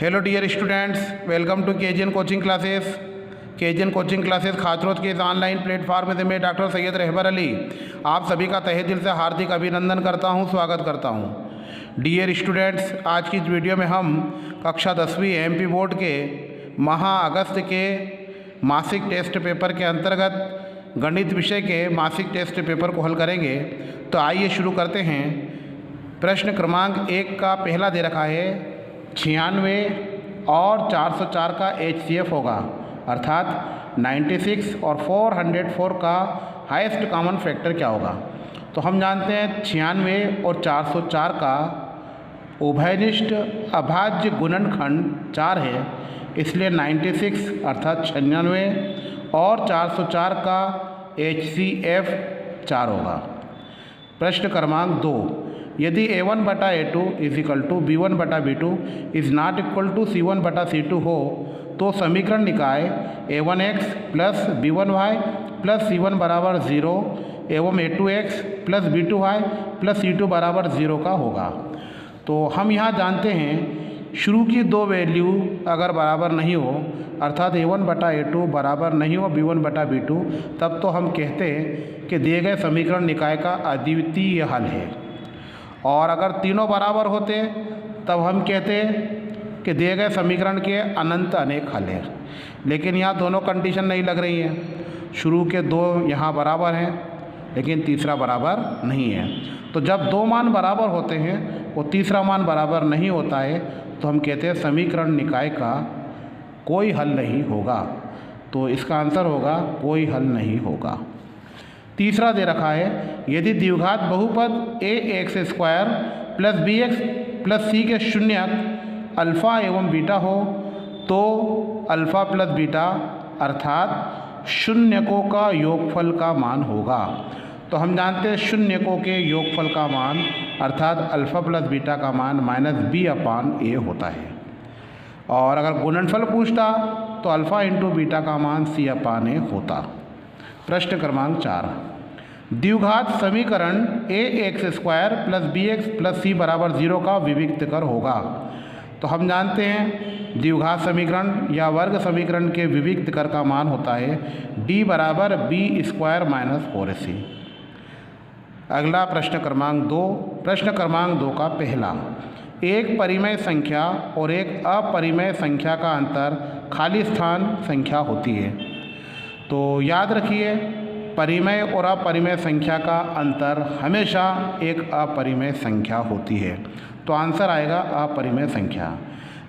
Hello dear students, welcome to KGN coaching classes. KGN coaching classes Khachrod के इस online platform में मैं doctor Syed रहबर Ali आप सभी का तहे दिल से हार्दिक अभिनंदन करता हूं, स्वागत करता हूं। डियर स्टूडेंट्स, आज की इस वीडियो में हम कक्षा 10वीं एमपी बोर्ड के माह अगस्त के मासिक टेस्ट पेपर के अंतर्गत गणित विषय के मासिक टेस्ट पेपर को हल करेंगे। तो आइए शुरू करते हैं। प्रश्न क्रमांक 1 का पहला दे रखा है 96 और 404 का HCF होगा, अर्थात 96 और 404 का हाईएस्ट कॉमन फैक्टर क्या होगा। तो हम जानते हैं 96 और 404 का उभयनिष्ठ अभाज्य गुणनखंड 4 है, इसलिए 96 अर्थात 96 और 404 का HCF 4 होगा। प्रश्न क्रमांक 2, यदि A1 बटा A2 is equal to B1 बटा B2 is not equal to C1 बटा C2 हो तो समीकरण निकाय A1x plus B1y plus C1 बराबर 0 एवं A2x plus B2y plus C2 बराबर 0 का होगा। तो हम यहाँ जानते हैं शुरू की दो वैल्यू अगर बराबर नहीं हो, अर्थात A1 बटा A2 बराबर नहीं हो B1 बटा B2, तब तो हम कहते हैं कि दिए गए समीकरण निकाय का अद्वितीय हल है। और अगर तीनों बराबर होते तब हम कहते कि दिए गए समीकरण के अनंत अनेक हल हैं। लेकिन यहाँ दोनों कंडीशन नहीं लग रही हैं। शुरू के दो यहाँ बराबर हैं लेकिन तीसरा बराबर नहीं है। तो जब दो मान बराबर होते हैं वो तीसरा मान बराबर नहीं होता है तो हम कहते हैं समीकरण निकाय का कोई हल नहीं होगा। तो इसका आंसर होगा कोई हल नहीं होगा। तीसरा दे रखा है यदि द्विघात बहुपद ax² plus bx plus c के शून्यक अल्फ़ा एवं बीटा हो तो अल्फ़ा प्लस बीटा अर्थात शून्यकों का योगफल का मान होगा। तो हम जानते हैं शून्यकों के योगफल का मान अर्थात अल्फ़ा प्लस बीटा का मान -b/a होता है। और अगर गुणनफल पूछता तो अल्फ़ा इंटू बीटा का मान c/a होता। प्रश्न क्रमांक 4, द्विघात समीकरण ax² plus bx plus c बराबर 0 का विविक्तकर होगा। तो हम जानते हैं द्विघात समीकरण या वर्ग समीकरण के विविक्तकर का मान होता है d बराबर b² माइनस 4ac। अगला प्रश्न क्रमांक 2। प्रश्न क्रमांक 2 का पहला, एक परिमेय संख्या और एक अपरिमेय संख्या का अंतर खाली स्थान संख्या होती है। तो याद रखिए परिमेय और अपरिमेय संख्या का अंतर हमेशा एक अपरिमेय संख्या होती है। तो आंसर आएगा अपरिमेय संख्या।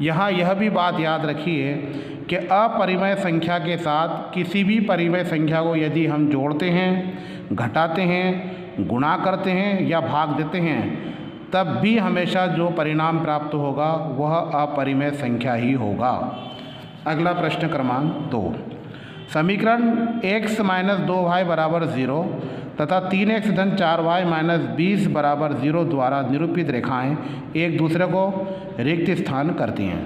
यहाँ यह भी बात याद रखिए कि अपरिमेय संख्या के साथ किसी भी परिमेय संख्या को यदि हम जोड़ते हैं, घटाते हैं, गुणा करते हैं या भाग देते हैं तब भी हमेशा जो परिणाम प्राप्त होगा वह अपरिमेय संख्या ही होगा। अगला प्रश्न क्रमांक 2, समीकरण x माइनस 2y बराबर 0 तथा 3x धन 4y माइनस 20 बराबर 0 द्वारा निरूपित रेखाएं एक दूसरे को रिक्त स्थान करती हैं।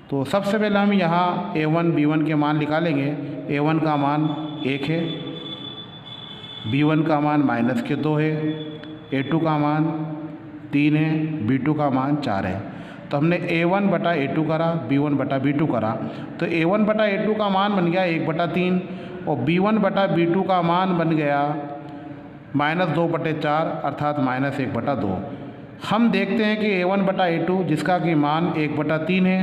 तो सबसे पहले हम यहाँ a1 b1 के मान निकालेंगे। a1 का मान 1 है, b1 का मान -2 है, a2 का मान 3 है, b2 का मान 4 है। तो हमने a1 बटा a2 करा, b1 बटा b2 करा। तो a1 बटा a2 का मान बन गया 1/3 और b1 बटा b2 का मान बन गया -2/4 अर्थात -1/2। हम देखते हैं कि a1 बटा a2 जिसका कि मान 1/3 है,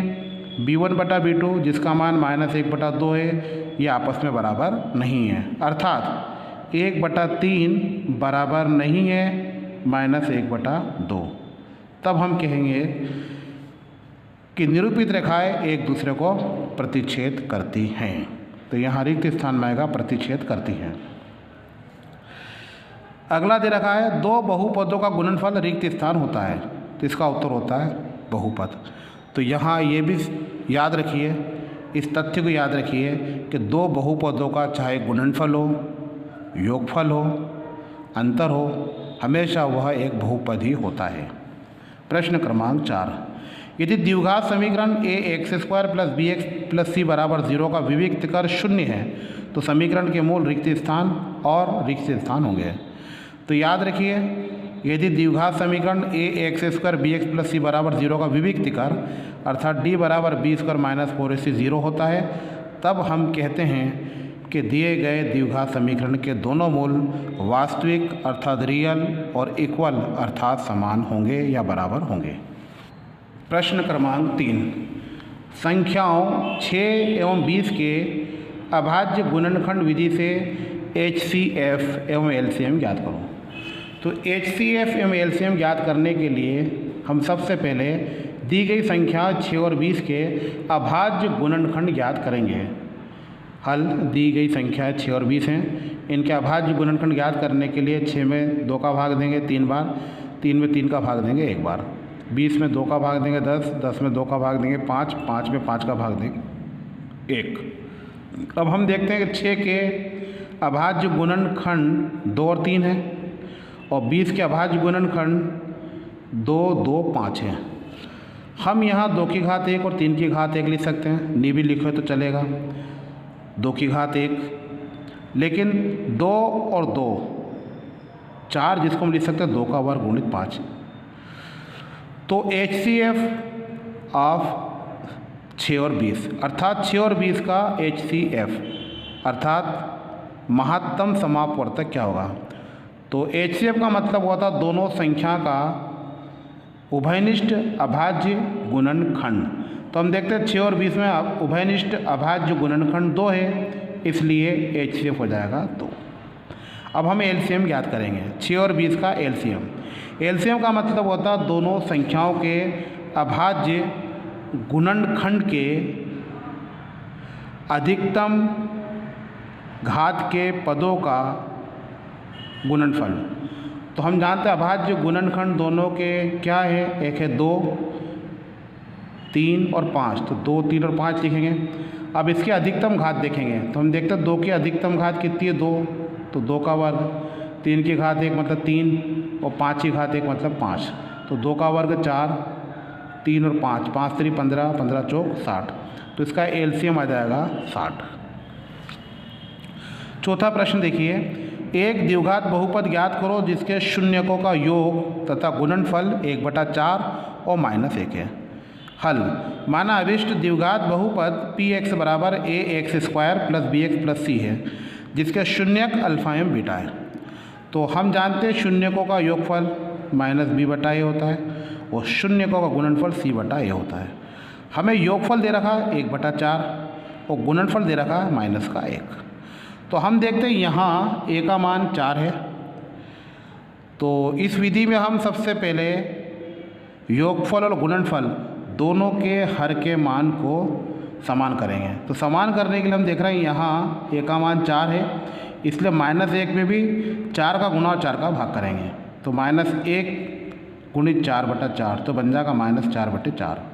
b1 बटा b2 जिसका मान -1/2 है, ये आपस में बराबर नहीं है, अर्थात 1/3 बराबर नहीं है -1/2। तब हम कहेंगे कि निरूपित रेखाएं एक दूसरे को प्रतिच्छेद करती हैं। तो यहाँ रिक्त स्थान में आएगा प्रतिच्छेद करती हैं। अगला दे रखा है दो बहुपदों का गुणनफल रिक्त स्थान होता है। तो इसका उत्तर होता है बहुपद। तो यहाँ ये भी याद रखिए, इस तथ्य को याद रखिए कि दो बहुपदों का चाहे गुणनफल हो, योगफल हो, अंतर हो, हमेशा वह एक बहुपद ही होता है। प्रश्न क्रमांक 4, यदि द्विघात समीकरण ax² plus bx plus c बराबर 0 का विविक्तकर 0 है तो समीकरण के मूल रिक्त स्थान और रिक्त स्थान होंगे। तो याद रखिए यदि द्विघात समीकरण A X square B X plus C बराबर 0 का विविक्तिकर अर्थात डी बराबर बी स्क्वायर माइनस 4ac 0 होता है, तब हम कहते हैं कि दिए गए द्विघात समीकरण के दोनों मूल वास्तविक अर्थात रियल और इक्वल अर्थात समान होंगे या बराबर होंगे। प्रश्न क्रमांक 3, संख्याओं 6 एवं 20 के अभाज्य गुणनखंड विधि से HCF एवं LCM ज्ञात करो। तो HCF एवं LCM ज्ञात करने के लिए हम सबसे पहले दी गई संख्या 6 और 20 के अभाज्य गुणनखंड ज्ञात करेंगे। हल दी गई संख्या 6 और 20 हैं, इनके अभाज्य गुणनखंड ज्ञात करने के लिए 6 में 2 का भाग देंगे 3 बार, 3 में 3 का भाग देंगे 1 बार, 20 में 2 का भाग देंगे 10, 10 में 2 का भाग देंगे 5, 5 में 5 का भाग देंगे 1। अब हम देखते हैं कि 6 के अभाज्य गुणनखंड 2 और 3 है और 20 के अभाज्य गुणनखंड 2, 2, 5 है। हम यहाँ 2 की घात 1 और 3 की घात 1 लिख सकते हैं, नी भी लिखो तो चलेगा, 2 की घात 1, लेकिन 2 और 2 4 जिसको हम लिख सकते हैं 2 का वर्ग गुणित 5। तो HCF ऑफ 6 और 20 अर्थात 6 और 20 का HCF अर्थात महत्तम समापवर्तक क्या होगा। तो HCF का मतलब होता है दोनों संख्या का उभयनिष्ठ अभाज्य गुणनखंड। तो हम देखते हैं 6 और 20 में उभयनिष्ठ अभाज्य गुणनखंड 2 है, इसलिए HCF हो जाएगा 2। अब हम LCM ज्ञात करेंगे 6 और 20 का LCM का मतलब होता है दोनों संख्याओं के अभाज्य गुणनखंड के अधिकतम घात के पदों का गुणनफल। तो हम जानते हैं अभाज्य गुणनखंड दोनों के क्या है, एक है 2, 3 और 5, तो 2, 3 और 5 लिखेंगे। अब इसके अधिकतम घात देखेंगे तो हम देखते हैं 2 की अधिकतम घात कितनी है 2, तो 2 का वर्ग, 3 की घात 1 मतलब 3 और 5 की घात 1 मतलब 5, तो 2 का वर्ग 4, 3 और 5, 5 3 15, 15 चौक 60, तो इसका LCM आ जाएगा 60। चौथा प्रश्न देखिए, एक द्विघात बहुपद ज्ञात करो जिसके शून्यकों का योग तथा गुणनफल 1/4 और -1 है। हल, माना अभिष्ट द्विघात बहुपद Px बराबर ax square plus bx plus c है जिसके शून्यक अल्फा एवं बीटा है। तो हम जानते हैं शून्यकों का योगफल -b/a होता है और शून्यकों का गुणनफल c/a होता है। हमें योगफल दे रखा है 1/4 और गुणनफल दे रखा है -1। तो हम देखते हैं यहाँ a का मान 4 है, तो इस विधि में हम सबसे पहले योगफल और गुणनफल दोनों के हर के मान को समान करेंगे। तो समान करने के लिए हम देख रहे हैं यहाँ a का मान 4 है, इसलिए -1 में भी 4 का गुणा और 4 का भाग करेंगे, तो -1 गुणित 4/4 तो बन जाएगा -4/4।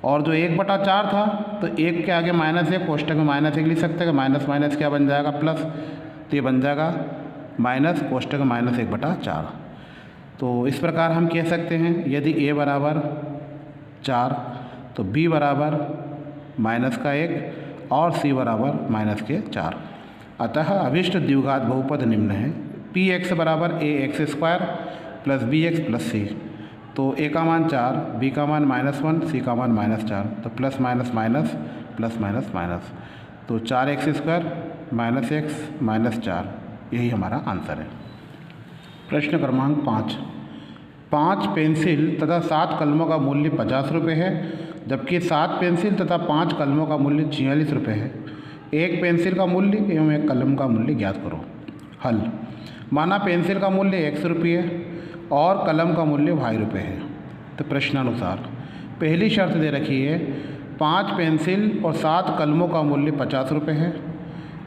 और जो 1/4 था तो 1 के आगे -1 कोष्टक में -1 लिख सकते हैं, माइनस क्या बन जाएगा प्लस, तो ये बन जाएगा माइनस कोष्टक में -1/4। तो इस प्रकार हम कह सकते हैं यदि a बराबर 4 तो b बराबर -1 और c बराबर -4। अतः अभिष्ट द्विघात बहुपद निम्न है, Px बराबर ax square plus bx plus c। तो a का मान 4, b का मान -1, c का मान -4, तो plus minus minus plus minus minus, तो 4x स्क्वायर -x -4, यही हमारा आंसर है। प्रश्न क्रमांक 5 पेंसिल तथा 7 कलमों का मूल्य 50 रुपये है, जबकि 7 पेंसिल तथा 5 कलमों का मूल्य 46 रुपये है। एक पेंसिल का मूल्य एवं एक कलम का मूल्य ज्ञात करो। हल, माना पेंसिल का मूल्य 100 रुपये और कलम का मूल्य ₹2 है। तो प्रश्नानुसार पहली शर्त दे रखी है 5 पेंसिल और 7 कलमों का मूल्य 50 रुपये है,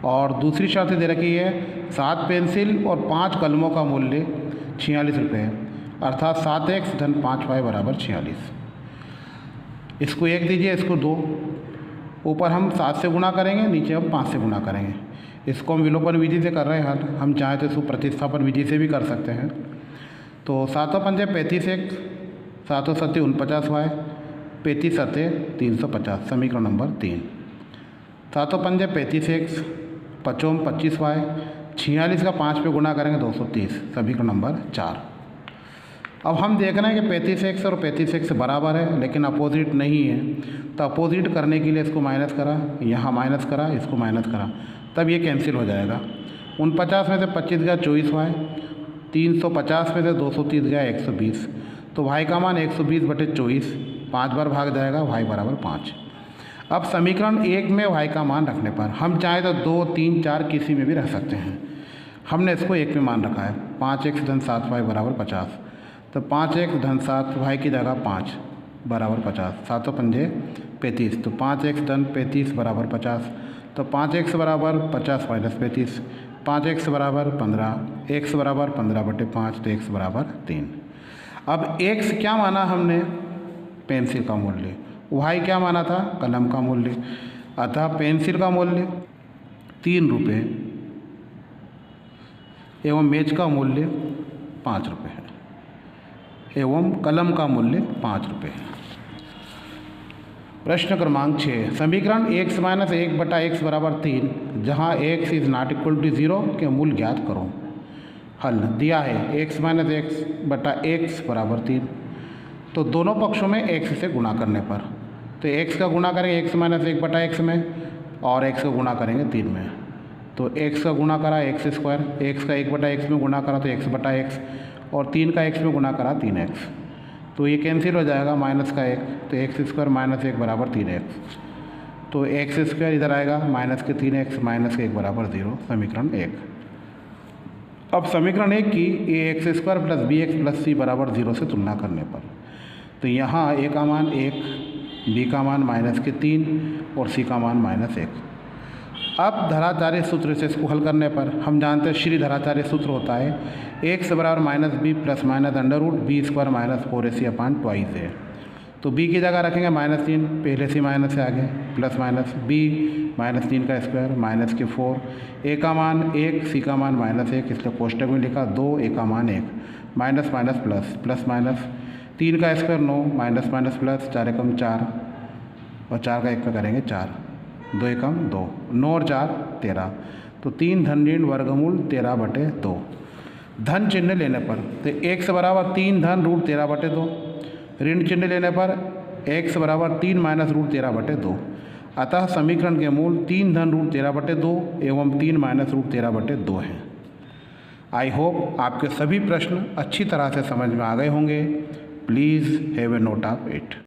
और दूसरी शर्त दे रखी है 7 पेंसिल और 5 कलमों का मूल्य 46 रुपये है, अर्थात 7x धन 5y बराबर 46। इसको 1 दीजिए, इसको 2, ऊपर हम 7 से गुणा करेंगे, नीचे हम 5 से गुणा करेंगे। इसको हम विलोपन विधि से कर रहे हैं हल, हम चाहें तो इसको प्रतिस्थापन विधि से भी कर सकते हैं। तो 7 पंजे 35x, 7 7 49y, 35 7 350, समीकरण नंबर 3। 7 पंजे 35x, 5 25y, 46 का 5 पे गुणा करेंगे 230, समीकरण नंबर 4। अब हम देख रहे हैं कि 35x और 35x बराबर है लेकिन अपोजिट नहीं है, तो अपोजिट करने के लिए इसको माइनस करा, यहाँ माइनस करा, इसको माइनस करा, तब ये कैंसिल हो जाएगा। 49 में से 25 गया 24y, 350 में से 230 गया 120, तो y का मान 120/24, 5 बार भाग जाएगा, y बराबर 5। अब समीकरण 1 में y का मान रखने पर हम चाहें तो 2, 3, 4 किसी में भी रख सकते हैं। हमने इसको 1 में मान रखा है, 5x धन 7y बराबर 50, तो 5x धन 7y की जगह 5 बराबर 50, 7 पंजे 35, तो 5x धन 35 बराबर 50, तो 5x बराबर 50 माइनस 35, 5x बराबर 15, x बराबर 15/5, तो x बराबर 3। अब x क्या माना हमने? पेंसिल का मूल्य। y क्या माना था? कलम का मूल्य। अतः पेंसिल का मूल्य 3 रुपये एवं मेज का मूल्य 5 रुपये है एवं कलम का मूल्य 5 रुपये है। प्रश्न क्रमांक 6, समीकरण x - 1/x बराबर 3 जहाँ x is not equal to 0 के मूल ज्ञात करो। हल दिया है x - 1/x बराबर 3, तो दोनों पक्षों में x से गुणा करने पर, तो x का गुणा करेंगे x - 1/x में और x का गुणा करेंगे 3 में, तो x का गुणा करा x², x का 1/x में गुणा करा तो x/x और 3 का x में गुणा करा 3x, तो ये कैंसिल हो जाएगा, माइनस का 1, तो x² - 1 बराबर 3x, तो x² इधर आएगा, माइनस के 3x माइनस के 1 बराबर 0, समीकरण 1। अब समीकरण 1 की ax² + bx + c बराबर 0 से तुलना करने पर, तो यहाँ a का मान 1, b का मान -3 और c का मान -1। अब धराचार्य सूत्र से इसको हल करने पर हम जानते हैं श्री धराचार्य सूत्र होता है x बराबर -b + -√b² - 4ac/2a। तो b की जगह रखेंगे -3, पहले से माइनस से आगे, प्लस माइनस b -3 का स्क्वायर माइनस के 4, a का मान 1, c का मान -1, इसलिए कोष्टक में लिखा 2, a का मान 1, minus minus plus, plus minus 3 का स्क्वायर 9, माइनस माइनस प्लस, 4 एकम 4 और 4 का 1 पे करेंगे 4, 2 एकम 2, 9 और 4 13, तो 3 धन ऋण वर्गमूल 13/2। धन चिन्ह लेने पर तो x बराबर 3 धन √13/2, ऋण चिन्ह लेने पर x बराबर 3 माइनस √13/2। अतः समीकरण के मूल 3 धन √13/2 एवं 3 माइनस √13/2 हैं। आई होप आपके सभी प्रश्न अच्छी तरह से समझ में आ गए होंगे। Please have a note of it.